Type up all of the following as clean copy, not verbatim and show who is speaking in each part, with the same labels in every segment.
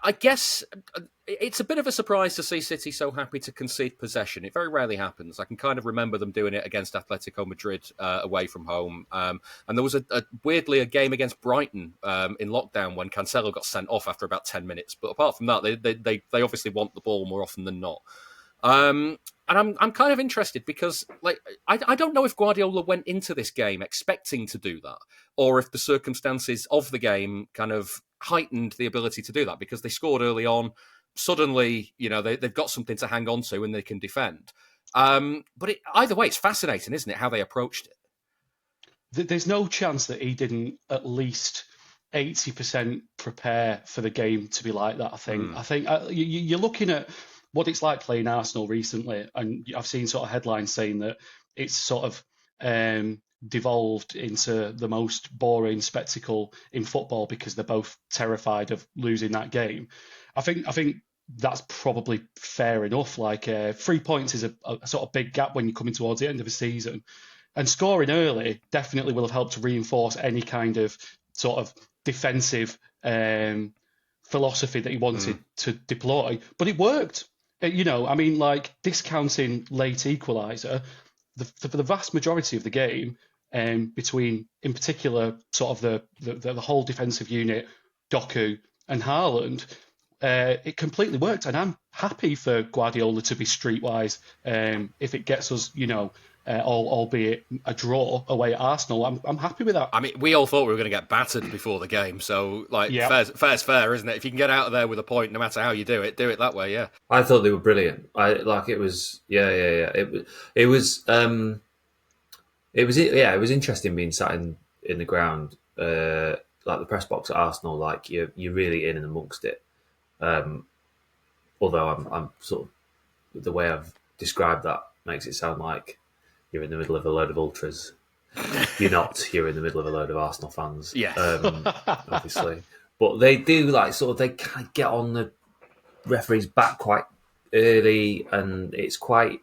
Speaker 1: I guess it's a bit of a surprise to see City so happy to concede possession. It very rarely happens. I can kind of remember them doing it against Atletico Madrid away from home. And there was weirdly a game against Brighton in lockdown when Cancelo got sent off after about 10 minutes. But apart from that, they obviously want the ball more often than not. And I'm kind of interested because I don't know if Guardiola went into this game expecting to do that, or if the circumstances of the game kind of heightened the ability to do that because they scored early on. Suddenly, they've got something to hang on to and they can defend. But either way, it's fascinating, isn't it, how they approached it?
Speaker 2: There's no chance that he didn't at least 80% prepare for the game to be like that, I think. I think you're looking at what it's like playing Arsenal recently, and I've seen sort of headlines saying that it's sort of devolved into the most boring spectacle in football because they're both terrified of losing that game. I think that's probably fair enough. 3 points is a sort of big gap when you're coming towards the end of a season, and scoring early definitely will have helped to reinforce any kind of sort of defensive philosophy that he wanted to deploy. But it worked. Discounting late equaliser, for the vast majority of the game, between, in particular, sort of the whole defensive unit, Doku and Haaland, it completely worked. And I'm happy for Guardiola to be streetwise. If it gets us, albeit a draw away at Arsenal, I'm happy with that.
Speaker 1: I mean, we all thought we were going to get battered before the game, so fair's fair, isn't it? If you can get out of there with a point, no matter how you do it that way. Yeah,
Speaker 3: I thought they were brilliant. It was interesting being sat in the ground, like the press box at Arsenal. Like you're really in and amongst it. Although I'm sort of, the way I've described that makes it sound like you're in the middle of a load of ultras. You're not. You're in the middle of a load of Arsenal fans.
Speaker 1: Yes.
Speaker 3: Obviously. But they do they kind of get on the referee's back quite early, and it's quite...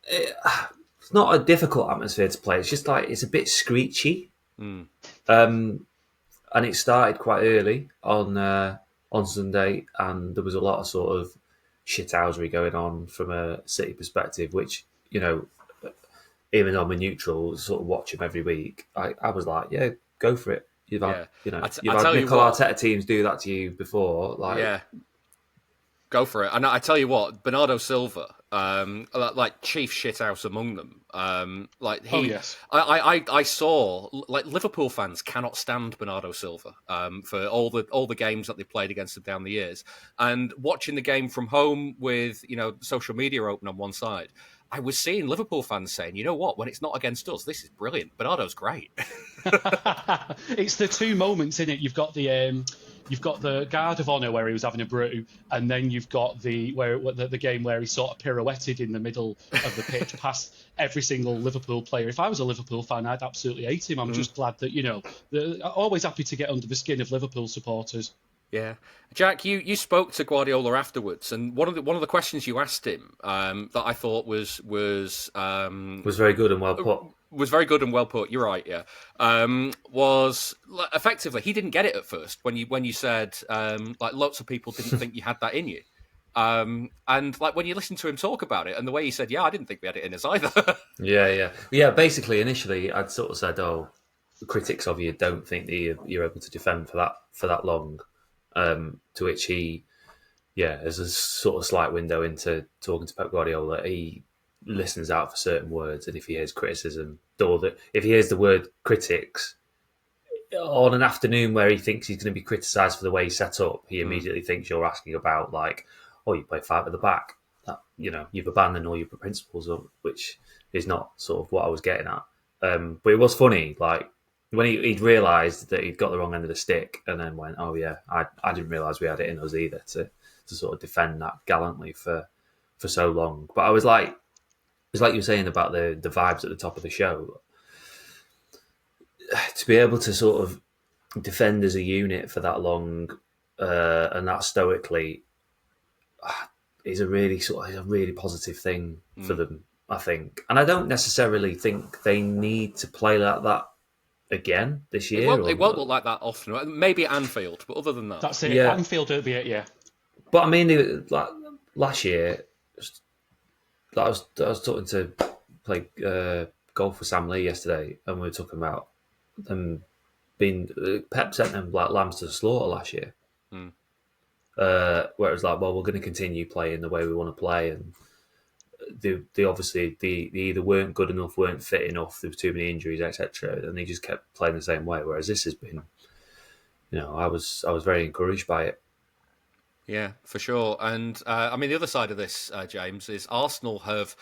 Speaker 3: It's not a difficult atmosphere to play. It's just it's a bit screechy. And it started quite early on Sunday, and there was a lot of sort of shithousery going on from a City perspective, which, even though I'm a neutral, sort of watch him every week, I was like, yeah, go for it. You've had, you've had Mikel Arteta teams do that to you before.
Speaker 1: Go for it. And I tell you what, Bernardo Silva, chief shithouse among them. I saw Liverpool fans cannot stand Bernardo Silva for all the games that they played against him down the years, and watching the game from home with social media open on one side, I was seeing Liverpool fans saying, you know what, when it's not against us, this is brilliant. Bernardo's great.
Speaker 2: It's the two moments in it. You've got the guard of honour where he was having a brew, and then you've got the game where he sort of pirouetted in the middle of the pitch past every single Liverpool player. If I was a Liverpool fan, I'd absolutely hate him. I'm just glad that always happy to get under the skin of Liverpool supporters.
Speaker 1: Yeah, Jack, you spoke to Guardiola afterwards, and one of the questions you asked him that I thought was
Speaker 3: very good and well put.
Speaker 1: Was very good and well put. You're right. Yeah, was effectively he didn't get it at first when you said lots of people didn't think you had that in you, and when you listen to him talk about it and the way he said, yeah, I didn't think we had it in us either.
Speaker 3: Yeah. Basically, initially, I'd sort of said, the critics of you don't think that you're able to defend for that long. To which he, as a sort of slight window into talking to Pep Guardiola, he listens out for certain words, and if he hears criticism, if he hears the word critics on an afternoon where he thinks he's going to be criticised for the way he's set up, he immediately thinks you're asking about you play five at the back, that, you've abandoned all your principles, which is not sort of what I was getting at. But it was funny, when he'd realised that he'd got the wrong end of the stick, and then went, oh yeah, I didn't realise we had it in us either to sort of defend that gallantly for so long. But I was like, it's like you were saying about the vibes at the top of the show. To be able to sort of defend as a unit for that long and that stoically is a really positive thing for them, I think. And I don't necessarily think they need to play like that again this
Speaker 1: It
Speaker 3: year.
Speaker 1: won't look like that often. Maybe at Anfield, but other than that,
Speaker 2: That's it.
Speaker 3: Yeah.
Speaker 2: Anfield will be it. Yeah.
Speaker 3: But I mean, like last year, I was talking to play golf with Sam Lee yesterday, and we were talking about them being Pep sent them like lambs to the slaughter last year. Where it was like, well, we're going to continue playing the way we want to play, and they obviously they either weren't good enough, weren't fit enough, there was too many injuries, etc., and they just kept playing the same way. Whereas this has been, I was very encouraged by it.
Speaker 1: Yeah, for sure. And I mean, the other side of this, James, is Arsenal have,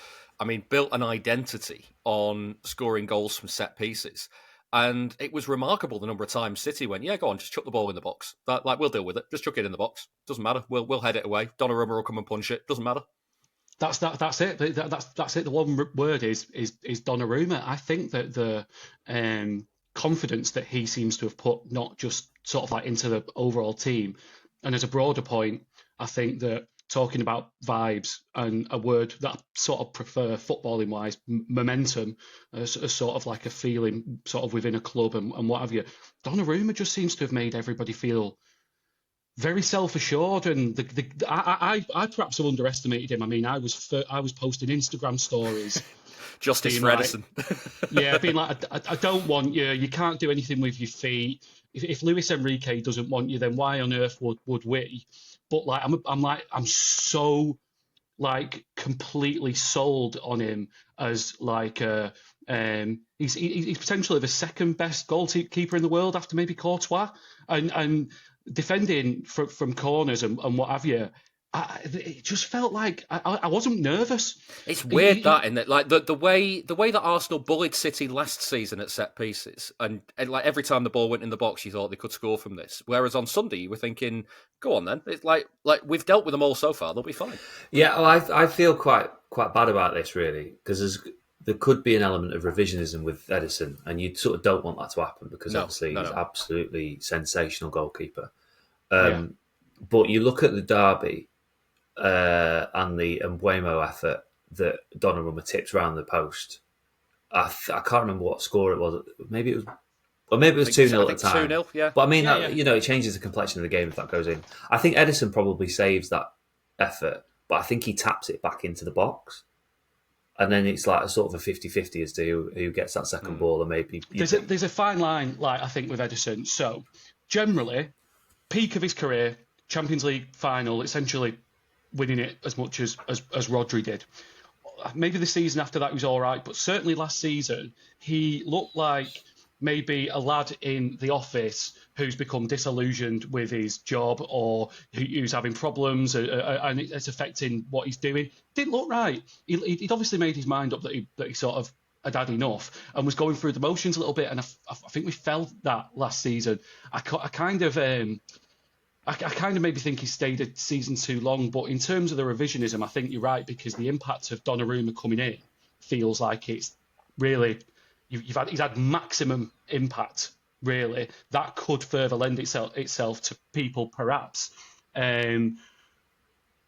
Speaker 1: built an identity on scoring goals from set pieces. And it was remarkable the number of times City went, yeah, go on, just chuck the ball in the box. We'll deal with it. Just chuck it in the box. Doesn't matter. We'll head it away. Donnarumma will come and punch it. Doesn't matter.
Speaker 2: That's it. That's it. The one word is Donnarumma. I think that the confidence that he seems to have put, not just sort of like into the overall team, and as a broader point, I think that talking about vibes and a word that I sort of prefer footballing wise, momentum, as sort of like a feeling sort of within a club and what have you. Donnarumma just seems to have made everybody feel very self-assured, and I perhaps have underestimated him. I mean, I was posting Instagram stories,
Speaker 1: justice for
Speaker 2: like,
Speaker 1: Edison.
Speaker 2: yeah, being like, I don't want you. You can't do anything with your feet. If Luis Enrique doesn't want you, then why on earth would we? But like, I'm so like completely sold on him as like he's potentially the second best goalkeeper in the world after maybe Courtois, and defending from corners and what have you. It just felt like I wasn't nervous.
Speaker 1: It's weird in that like the way that Arsenal bullied City last season at set pieces, and like every time the ball went in the box, you thought they could score from this. Whereas on Sunday, you were thinking, "Go on, then." It's like we've dealt with them all so far; they'll be fine.
Speaker 3: Yeah, well, I feel quite bad about this really, because there could be an element of revisionism with Edison, and you sort of don't want that to happen because obviously he's absolutely sensational goalkeeper. But you look at the derby. And the Mbuemo effort that Donnarumma tipped around the post. I can't remember what score it was. Maybe it was 2-0 at the time.
Speaker 1: 2-0, yeah.
Speaker 3: But I mean, it changes the complexion of the game if that goes in. I think Edison probably saves that effort, but I think he taps it back into the box. And then it's like a sort of a 50-50 as to who gets that second ball, and maybe...
Speaker 2: There's a fine line, like I think, with Edison. So, generally, peak of his career, Champions League final, essentially winning it as much as Rodri did. Maybe the season after that was all right, but certainly last season, he looked like maybe a lad in the office who's become disillusioned with his job, or who's having problems and it's affecting what he's doing. Didn't look right. He'd obviously made his mind up that he sort of had enough and was going through the motions a little bit, and I think we felt that last season. I kind of maybe think he stayed a season too long, but in terms of the revisionism, I think you're right, because the impact of Donnarumma coming in feels like it's really he's had maximum impact. Really, that could further lend itself to people perhaps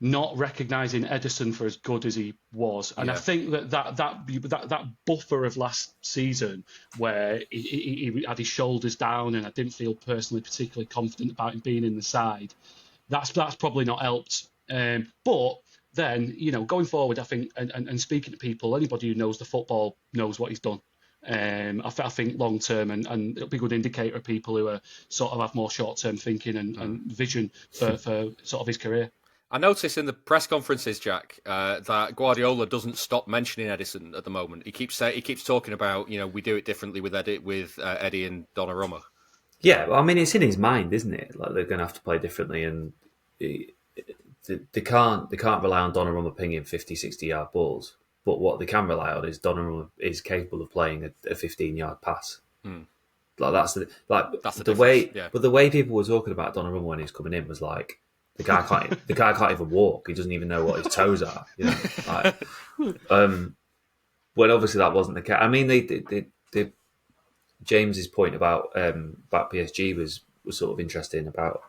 Speaker 2: not recognising Edison for as good as he was, and I think that buffer of last season where he had his shoulders down and I didn't feel personally particularly confident about him being in the side, that's probably not helped. But then, going forward, I think, and speaking to people, anybody who knows the football knows what he's done. I think long term, and it'll be a good indicator of people who are sort of have more short term thinking and vision for sort of his career.
Speaker 1: I noticed in the press conferences, Jack, that Guardiola doesn't stop mentioning Edison at the moment. He keeps talking about, we do it differently with Eddie and Donnarumma.
Speaker 3: Yeah, well, I mean, it's in his mind, isn't it? Like, they're going to have to play differently, and they can't rely on Donnarumma pinging 50, 60-yard balls. But what they can rely on is Donnarumma is capable of playing a 15-yard pass. Like that's the way. Yeah. But the way people were talking about Donnarumma when he was coming in was like, the guy can't even walk. He doesn't even know what his toes are. When obviously that wasn't the case. I mean, they James's point about PSG was sort of interesting. About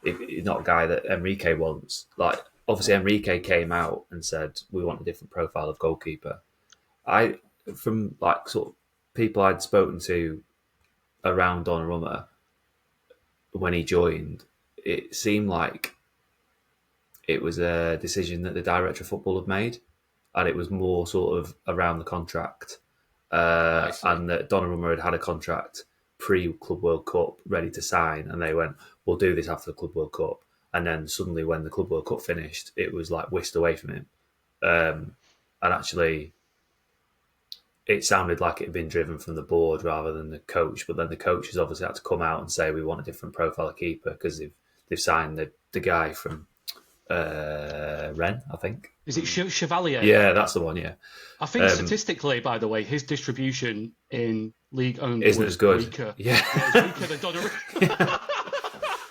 Speaker 3: if not a guy that Enrique wants. Like, obviously Enrique came out and said we want a different profile of goalkeeper. From like sort of people I'd spoken to around Donnarumma when he joined, it seemed like it was a decision that the director of football had made, and it was more sort of around the contract, and that Donnarumma had a contract pre-Club World Cup ready to sign, and they went, "We'll do this after the Club World Cup." And then suddenly, when the Club World Cup finished, it was like whisked away from him, and actually, it sounded like it had been driven from the board rather than the coach. But then the coach has obviously had to come out and say we want a different profile of keeper because they've signed the guy from Rennes, I think.
Speaker 2: Is it Chevalier?
Speaker 3: Yeah, that's the one. Yeah,
Speaker 2: I think statistically, by the way, his distribution in League One
Speaker 3: isn't as good.
Speaker 2: Weaker.
Speaker 3: Yeah,
Speaker 2: it's weaker than Donnarumma.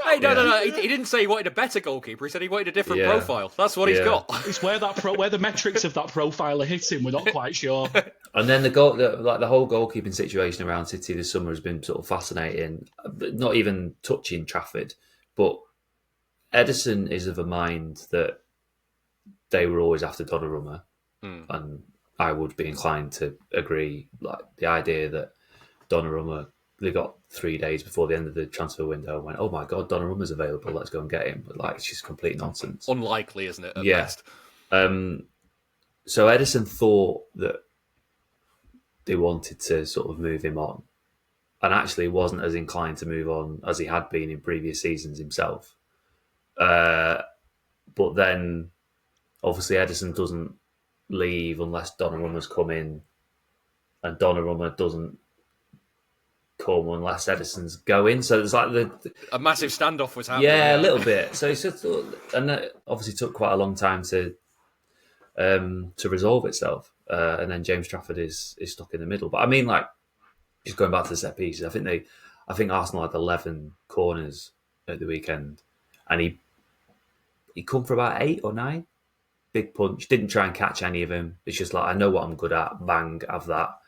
Speaker 1: Hey, no. He didn't say he wanted a better goalkeeper. He said he wanted a different profile. That's what he's got.
Speaker 2: It's where the metrics of that profile are hitting. We're not quite sure.
Speaker 3: And then the whole goalkeeping situation around City this summer has been sort of fascinating. Not even touching Trafford, but Edison is of a mind that they were always after Donnarumma, and I would be inclined to agree. Like the idea that Donnarumma, they got 3 days before the end of the transfer window and went, "Oh my God, Donnarumma's available. Let's go and get him." But like, it's just complete nonsense.
Speaker 1: Unlikely, isn't it? At best.
Speaker 3: So Edison thought that they wanted to sort of move him on, and actually wasn't as inclined to move on as he had been in previous seasons himself. But then, obviously, Edison doesn't leave unless Donnarumma's come in, and Donnarumma doesn't come unless Edison's going. So there's like
Speaker 1: a massive standoff was happening.
Speaker 3: Yeah, a little bit. So it's just, and it obviously took quite a long time to resolve itself. And then James Trafford is stuck in the middle. But I mean, like, just going back to the set pieces, I think Arsenal had 11 corners at the weekend, and he come for about 8 or 9. Big punch. Didn't try and catch any of them. It's just like, I know what I'm good at. Bang, have that.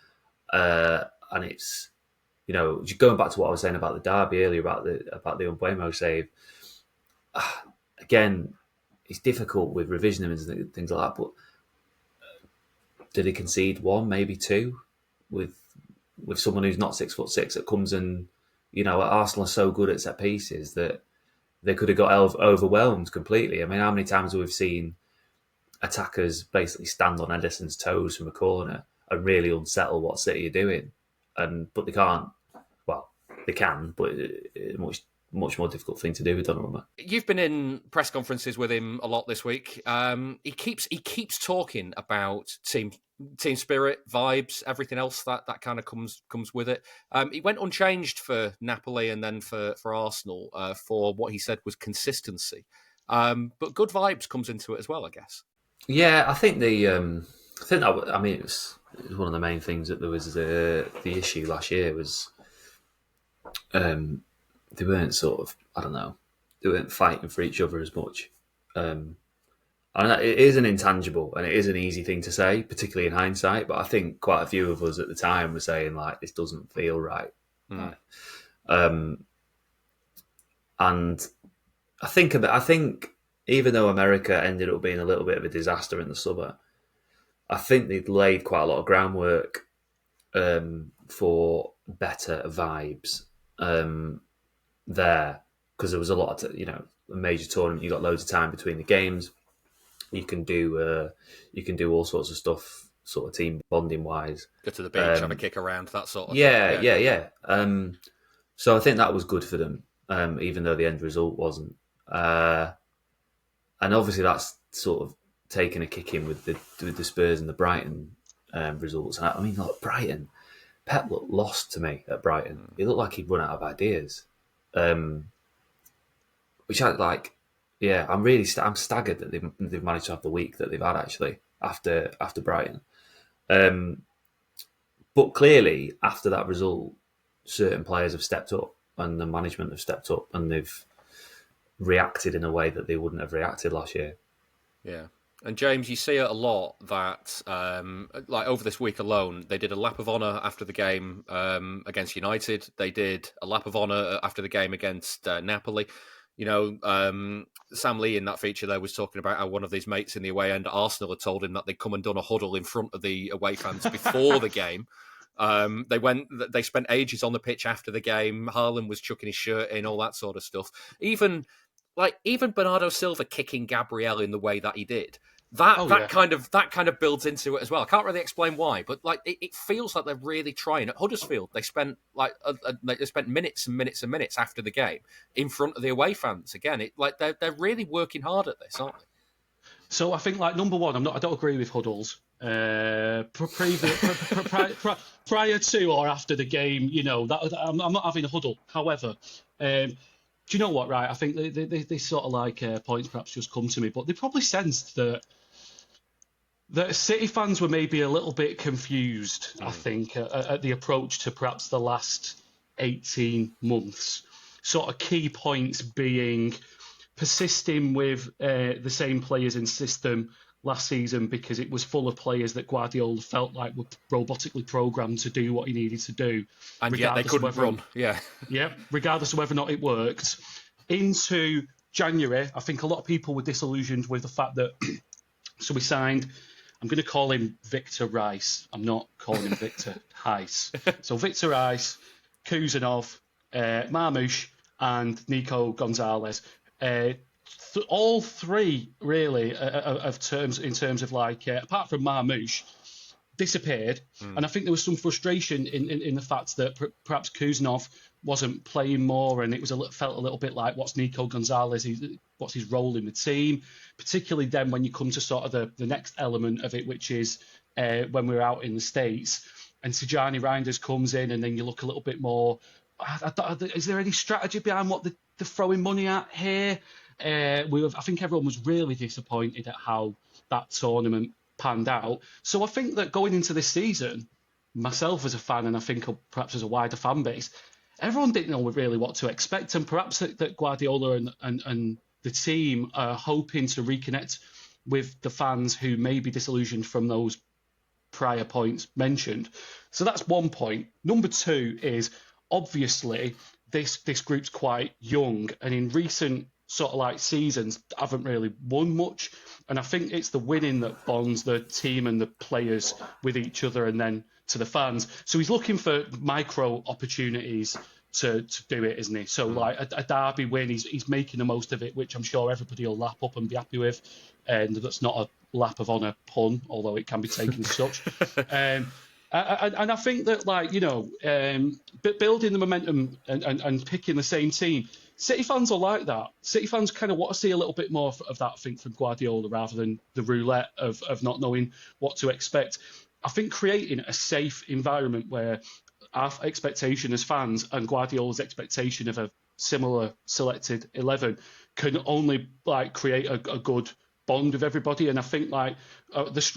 Speaker 3: And it's, you know, just going back to what I was saying about the derby earlier about the Umbuemo save. Again, it's difficult with revisionism and things like that. But did he concede 1, maybe 2, with someone who's not 6'6" that comes and, you know, Arsenal are so good at set pieces that they could have got overwhelmed completely. I mean, how many times have we seen attackers basically stand on Edison's toes from a corner and really unsettle what City are doing? But they can't. Well, they can, but it's much more difficult thing to do with Donnarumma.
Speaker 1: You've been in press conferences with him a lot this week. He keeps talking about team spirit, vibes, everything else that kind of comes with it. He went unchanged for Napoli and then for Arsenal for what he said was consistency. But good vibes comes into it as well, I guess.
Speaker 3: Yeah, I think it was one of the main things that there was the issue last year was they weren't sort of, I don't know, they weren't fighting for each other as much. And it is an intangible and it is an easy thing to say, particularly in hindsight, but I think quite a few of us at the time were saying, like, this doesn't feel right. And I think even though America ended up being a little bit of a disaster in the summer, I think they'd laid quite a lot of groundwork for better vibes there, because there was a lot of, a major tournament. You got loads of time between the games. You can do all sorts of stuff, sort of team bonding wise.
Speaker 1: Go to the beach, have a kick around, that sort of thing.
Speaker 3: Yeah. So I think that was good for them, even though the end result wasn't. And obviously that's sort of taken a kick in with the Spurs and the Brighton results. And I mean, like Brighton, Pep looked lost to me at Brighton. He looked like he'd run out of ideas, which I like. Yeah, I'm staggered that they've managed to have the week that they've had actually after Brighton. But clearly, after that result, certain players have stepped up and the management have stepped up and they've reacted in a way that they wouldn't have reacted last year.
Speaker 1: Yeah. And James, you see it a lot that, like over this week alone, they did a lap of honour after the game against United. They did a lap of honour after the game against Napoli. Sam Lee in that feature there was talking about how one of his mates in the away end at Arsenal had told him that they'd come and done a huddle in front of the away fans before the game. They spent ages on the pitch after the game. Haaland was chucking his shirt in, all that sort of stuff. Even Bernardo Silva kicking Gabriel in the way that he did. That kind of builds into it as well. I can't really explain why, but like it feels like they're really trying. At Huddersfield, they spent they spent minutes and minutes and minutes after the game in front of the away fans. Again, they're really working hard at this, aren't they?
Speaker 2: So I think, like, number one, I don't agree with Huddles. Prior to or after the game, I'm not having a huddle. However, do you know what? Right, I think they sort of like points perhaps just come to me, but they probably sensed that City fans were maybe a little bit confused. I think at the approach to perhaps the last 18 months. Sort of key points being persisting with the same players in system last season because it was full of players that Guardiola felt like were robotically programmed to do what he needed to do.
Speaker 1: And yet they couldn't run. Yeah,
Speaker 2: regardless of whether or not it worked. Into January, I think a lot of people were disillusioned with the fact that so we signed, I'm going to call him Victor Rice. I'm not calling him Victor Heiss. So Victor Rice, Kuzanov, Marmoush and Nico Gonzalez. All three really in terms of like apart from Marmoush disappeared, and I think there was some frustration in the fact that perhaps Kuzanov wasn't playing more, and it felt a little bit like what's Nico Gonzalez, what's his role in the team, particularly then when you come to sort of the next element of it, which is when we're out in the States and Tijani Reinders comes in, and then you look a little bit more. Is there any strategy behind what they're throwing money at here? I think everyone was really disappointed at how that tournament panned out. So I think that going into this season, myself as a fan, and I think perhaps as a wider fan base, everyone didn't know really what to expect, and perhaps that Guardiola and the team are hoping to reconnect with the fans who may be disillusioned from those prior points mentioned. So that's one point. Number two is, obviously, this group's quite young, and in recent sort of like seasons haven't really won much. And I think it's the winning that bonds the team and the players with each other and then to the fans. So he's looking for micro opportunities to do it, isn't he? So like a derby win, he's making the most of it, which I'm sure everybody will lap up and be happy with. And that's not a lap of honour pun, although it can be taken as such. And I think that, like, building the momentum and picking the same team, City fans are like that. City fans kind of want to see a little bit more of that, I think, from Guardiola rather than the roulette of not knowing what to expect. I think creating a safe environment where our expectation as fans and Guardiola's expectation of a similar selected 11 can only like create a good bond with everybody. And I think like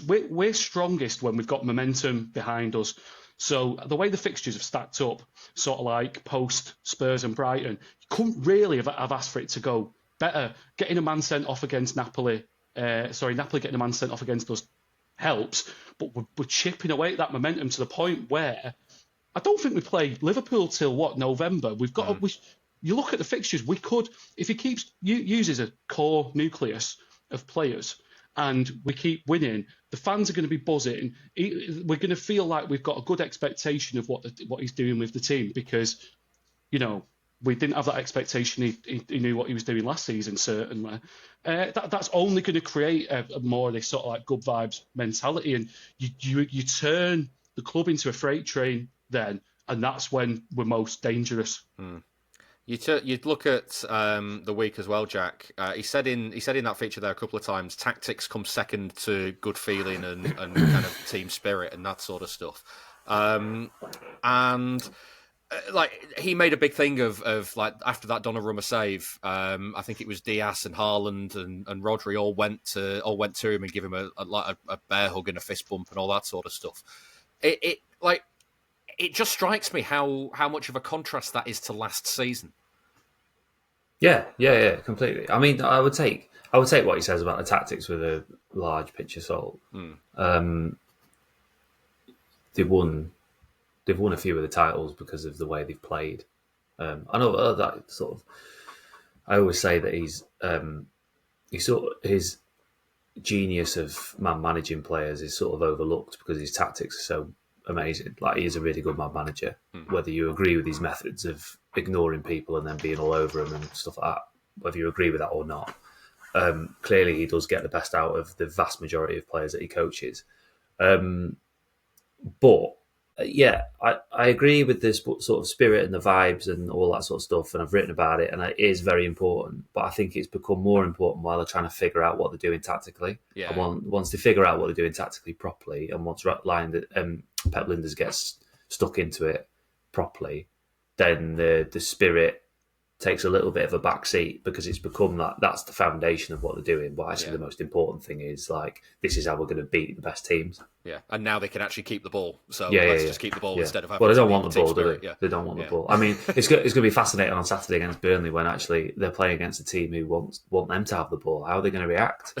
Speaker 2: we're strongest when we've got momentum behind us. So the way the fixtures have stacked up, sort of like post Spurs and Brighton, you couldn't really have asked for it to go better. Getting a man sent off against Napoli getting a man sent off against us helps, but we're chipping away at that momentum to the point where I don't think we play Liverpool till November. We've got you look at the fixtures, we could, if he uses a core nucleus of players and we keep winning, the fans are going to be buzzing. We're going to feel like we've got a good expectation of what he's doing with the team because, we didn't have that expectation. He knew what he was doing last season, certainly. That's only going to create a more of this sort of like good vibes mentality, and you turn the club into a freight train then, and that's when we're most dangerous.
Speaker 1: You'd look at the week as well, Jack. He said in that feature there a couple of times, tactics come second to good feeling and kind of team spirit and that sort of stuff. Like he made a big thing of like after that Donnarumma save, I think it was Diaz and Haaland and Rodri all went to him and give him a bear hug and a fist bump and all that sort of stuff. It just strikes me how much of a contrast that is to last season.
Speaker 3: Yeah, completely. I mean, I would take what he says about the tactics with a large pinch of salt. They've won a few of the titles because of the way they've played. I know that sort of. I always say that his genius of man managing players is sort of overlooked because his tactics are so amazing. Like, he is a really good man manager. Whether you agree with his methods of ignoring people and then being all over them and stuff like that, whether you agree with that or not, clearly he does get the best out of the vast majority of players that he coaches. But yeah, I agree with this sort of spirit and the vibes and all that sort of stuff, and I've written about it, and it is very important. But I think it's become more important while they're trying to figure out what they're doing tactically.
Speaker 1: Yeah.
Speaker 3: And once they figure out what they're doing tactically properly, and once Pep Linders gets stuck into it properly, then the spirit takes a little bit of a back seat, because it's become that's the foundation of what they're doing. But actually, the most important thing is, like, this is how we're going to beat the best teams.
Speaker 1: Yeah, and now they can actually keep the ball. So let's just keep the ball instead of having.
Speaker 3: Well, they don't want the ball, do they?
Speaker 1: Yeah.
Speaker 3: They don't want the ball. I mean, it's going to be fascinating on Saturday against Burnley, when actually they're playing against a team who want them to have the ball. How are they going to react?